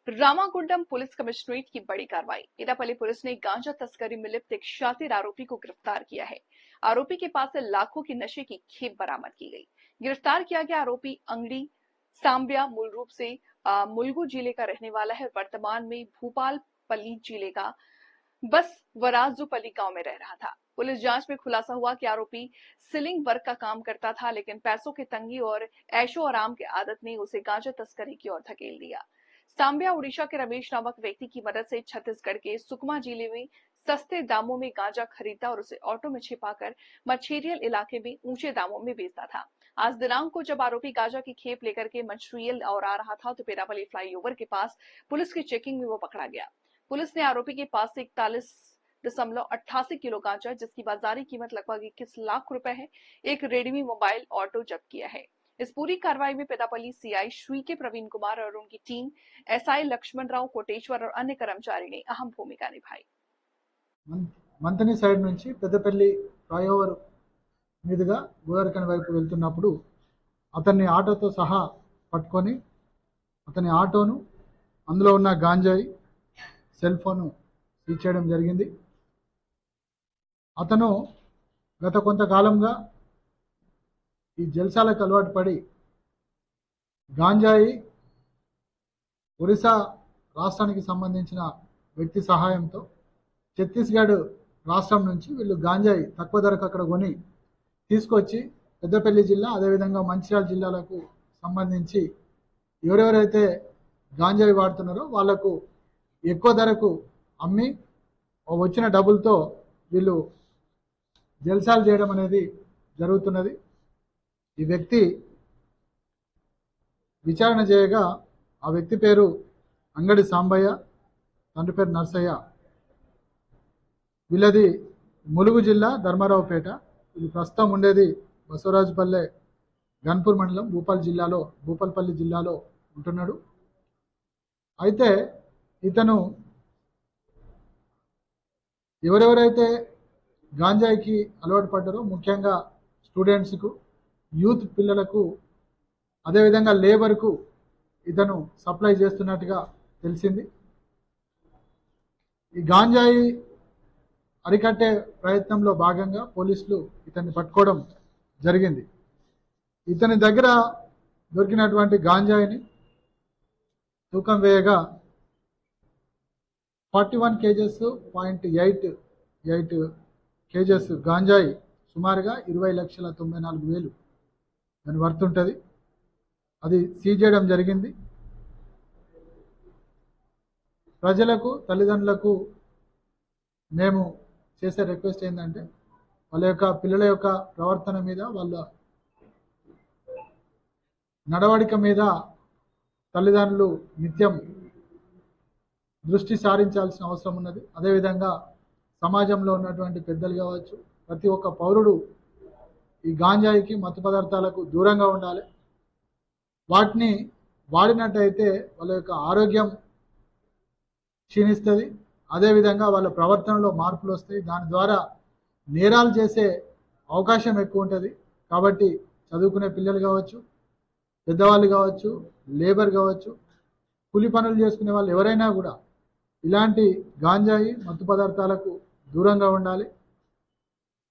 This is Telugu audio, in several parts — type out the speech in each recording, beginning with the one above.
रामागुंडम पुलिस कमिश्नरेट की बड़ी कार्रवाई। इटापल्ली पुलिस ने गांजा तस्करी में लिप्त एक शातिर आरोपी को गिरफ्तार किया है। आरोपी के पास से लाखों की नशे की खेप बरामद की गई। गिरफ्तार किया गया आरोपी अंगड़ी सांबिया मूल रूप से मुलुगु जिले का रहने वाला है। वर्तमान में भूपालपल्ली जिले का बस वराजुपल्ली गांव में रह रहा था। पुलिस जांच में खुलासा हुआ कि आरोपी सिलिंग वर्क का काम करता था, लेकिन पैसों की तंगी और ऐशो आराम की आदत ने उसे गांजा तस्करी की ओर धकेल दिया। सांबिया उड़ीसा के रमेश नामक व्यक्ति की मदद से छत्तीसगढ़ के सुकमा जिले में सस्ते दामों में गांजा खरीदता और उसे ऑटो में छिपाकर मछेरियल इलाके में ऊंचे दामों में बेचता था। आज दिनांक को जब आरोपी गांजा की खेप लेकर के मछरियल और आ रहा था तो पेरापल्ली फ्लाईओवर के पास पुलिस की चेकिंग में वो पकड़ा गया। पुलिस ने आरोपी के पास से 41.88 किलो गांजा, जिसकी बाजारी कीमत लगभग 21 लाख रुपए है, एक रेडमी मोबाइल ऑटो जब्त किया है। इस पूरी कार्रवाई में पेदापल्ली सीआई श्री के प्रवीण कुमार और उनकी टीम, एसआई लक्ष्मण राव कोटेश्वर और अन्य कर्मचारी ने अहम भूमिका निभाई। మంతని సైడ్ నుంచి పెద్దపల్లి ఫ్లైఓవర్ మీదుగా గోదావరిఖని వైపు వెళ్తున్నప్పుడు అతన్ని ఆటోతో సహా పట్టుకొని అతని ఆటోను అందులో ఉన్న గాంజాయి సెల్ ఫోన్ సీజ్ చేయడం జరిగింది. అతను గత కొంతకాలంగా ఈ జల్సాలకు అలవాటు పడి గాంజాయి ఒరిస్సా రాష్ట్రానికి సంబంధించిన వ్యక్తి సహాయంతో ఛత్తీస్గఢ్ రాష్ట్రం నుంచి వీళ్ళు గాంజాయి తక్కువ ధరకు అక్కడ కొని తీసుకొచ్చి పెద్దపల్లి జిల్లా అదేవిధంగా మంచిర్యాల జిల్లాలకు సంబంధించి ఎవరెవరైతే గాంజాయి వాడుతున్నారో వాళ్లకు ఎక్కువ ధరకు అమ్మి వచ్చిన డబ్బులతో వీళ్ళు జల్సాలు చేయడం అనేది జరుగుతున్నది. ఈ వ్యక్తి విచారణ చేయగా ఆ వ్యక్తి పేరు అంగడి సాంబయ్య, తండ్రి పేరు నర్సయ్య. వీళ్ళది ములుగు జిల్లా ధర్మారావుపేట. ఇది ప్రస్తుతం ఉండేది బసవరాజుపల్లె గన్పూర్ మండలం భూపాలపల్లి జిల్లాలో ఉంటున్నాడు. అయితే ఇతను ఎవరెవరైతే గాంజాయికి అలవాటు పడ్డారో ముఖ్యంగా స్టూడెంట్స్కు, యూత్ పిల్లలకు, అదేవిధంగా లేబర్కు ఇతను సప్లై చేస్తున్నట్టుగా తెలిసింది. ఈ గాంజాయి అరికట్టే ప్రయత్నంలో భాగంగా పోలీసులు ఇతన్ని పట్టుకోవడం జరిగింది. ఇతని దగ్గర దొరికినటువంటి గాంజాయిని తూకం వేయగా 41 kgs.88 kgs గాంజాయి సుమారుగా 20,94,000 దాని వర్త్ ఉంటుంది. అది సీజ్ చేయడం జరిగింది. ప్రజలకు, తల్లిదండ్రులకు మేము చేసే రిక్వెస్ట్ ఏంటంటే వాళ్ళ యొక్క పిల్లల యొక్క ప్రవర్తన మీద, వాళ్ళ నడవడిక మీద తల్లిదండ్రులు నిత్యం దృష్టి సారించాల్సిన అవసరం ఉన్నది. అదేవిధంగా సమాజంలో ఉన్నటువంటి పెద్దలు కావచ్చు, ప్రతి ఒక్క పౌరుడు ఈ గాంజాయికి, మత్తు పదార్థాలకు దూరంగా ఉండాలి. వాటిని వాడినట్టయితే వాళ్ళ యొక్క ఆరోగ్యం క్షీణిస్తుంది. అదేవిధంగా వాళ్ళ ప్రవర్తనలో మార్పులు వస్తాయి. దాని ద్వారా నేరాలు చేసే అవకాశం ఎక్కువ ఉంటుంది. కాబట్టి చదువుకునే పిల్లలు కావచ్చు, పెద్దవాళ్ళు కావచ్చు, లేబర్ కావచ్చు, కూలి పనులు చేసుకునే వాళ్ళు ఎవరైనా కూడా ఇలాంటి గాంజాయి, మత్తు పదార్థాలకు దూరంగా ఉండాలి.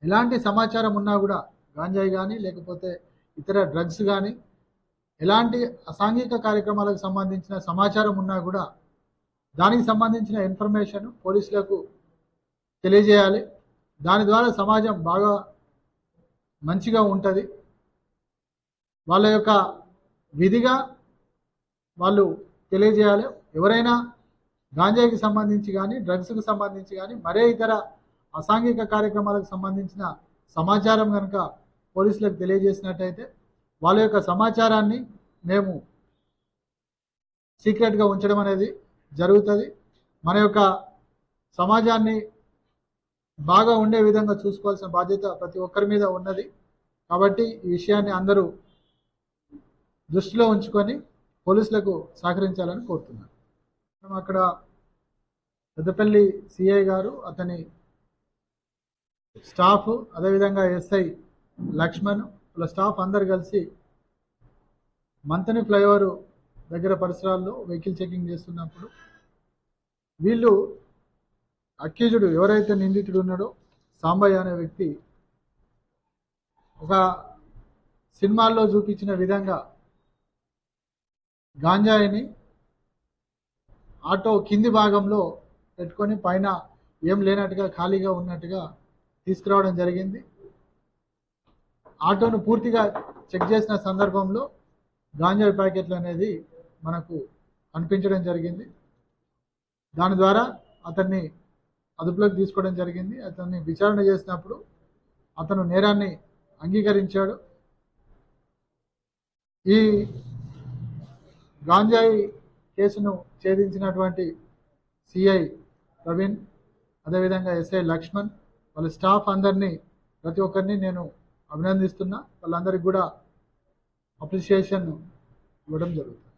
ఎలాంటి సమాచారం ఉన్నా కూడా గాంజాయి కానీ లేకపోతే ఇతర డ్రగ్స్ కానీ ఎలాంటి అసాంఘిక కార్యక్రమాలకు సంబంధించిన సమాచారం ఉన్నా కూడా దానికి సంబంధించిన ఇన్ఫర్మేషన్ పోలీసులకు తెలియజేయాలి. దాని ద్వారా సమాజం బాగా మంచిగా ఉంటుంది. వాళ్ళ యొక్క విధిగా వాళ్ళు తెలియజేయాలి. ఎవరైనా గాంజాయికి సంబంధించి కానీ, డ్రగ్స్కి సంబంధించి కానీ, మరే ఇతర అసాంఘిక కార్యక్రమాలకు సంబంధించిన సమాచారం కనుక పోలీసులకు తెలియజేసినట్టయితే వాళ్ళ యొక్క సమాచారాన్ని మేము సీక్రెట్గా ఉంచడం అనేది జరుగుతుంది. మన యొక్క సమాజాన్ని బాగా ఉండే విధంగా చూసుకోవాల్సిన బాధ్యత ప్రతి ఒక్కరి మీద ఉన్నది. కాబట్టి ఈ విషయాన్ని అందరూ దృష్టిలో ఉంచుకొని పోలీసులకు సహకరించాలని కోరుతున్నాను. అక్కడ పెద్దపల్లి సిఐ గారు, అతని స్టాఫ్, అదేవిధంగా ఎస్ఐ లక్ష్మణ్, వాళ్ళ స్టాఫ్ అందరు కలిసి మంతని ఫ్లైఓవర్ దగ్గర పరిసరాల్లో వెహికల్ చెకింగ్ చేస్తున్నప్పుడు వీళ్ళు అక్యూజుడు ఎవరైతే నిందితుడు ఉన్నాడో సాంబయ్య అనే వ్యక్తి ఒక సినిమాల్లో చూపించిన విధంగా గాంజాయిని ఆటో కింది భాగంలో పెట్టుకొని పైన ఏం లేనట్టుగా ఖాళీగా ఉన్నట్టుగా తీసుకురావడం జరిగింది. ఆటోను పూర్తిగా చెక్ చేసిన సందర్భంలో గాంజాయి ప్యాకెట్లు అనేది మనకు కనిపించడం జరిగింది. దాని ద్వారా అతన్ని అదుపులోకి తీసుకోవడం జరిగింది. అతన్ని విచారణ చేసినప్పుడు అతను నేరాన్ని అంగీకరించాడు. ఈ గాంజాయి కేసును ఛేదించినటువంటి సిఐ ప్రవీణ్, అదేవిధంగా ఎస్ఐ లక్ష్మణ్, వాళ్ళ స్టాఫ్ అందరినీ ప్రతి ఒక్కరిని నేను అభినందిస్తున్నా. వాళ్ళందరికీ కూడా అప్రిషియేషన్ ఇవ్వడం జరుగుతుంది.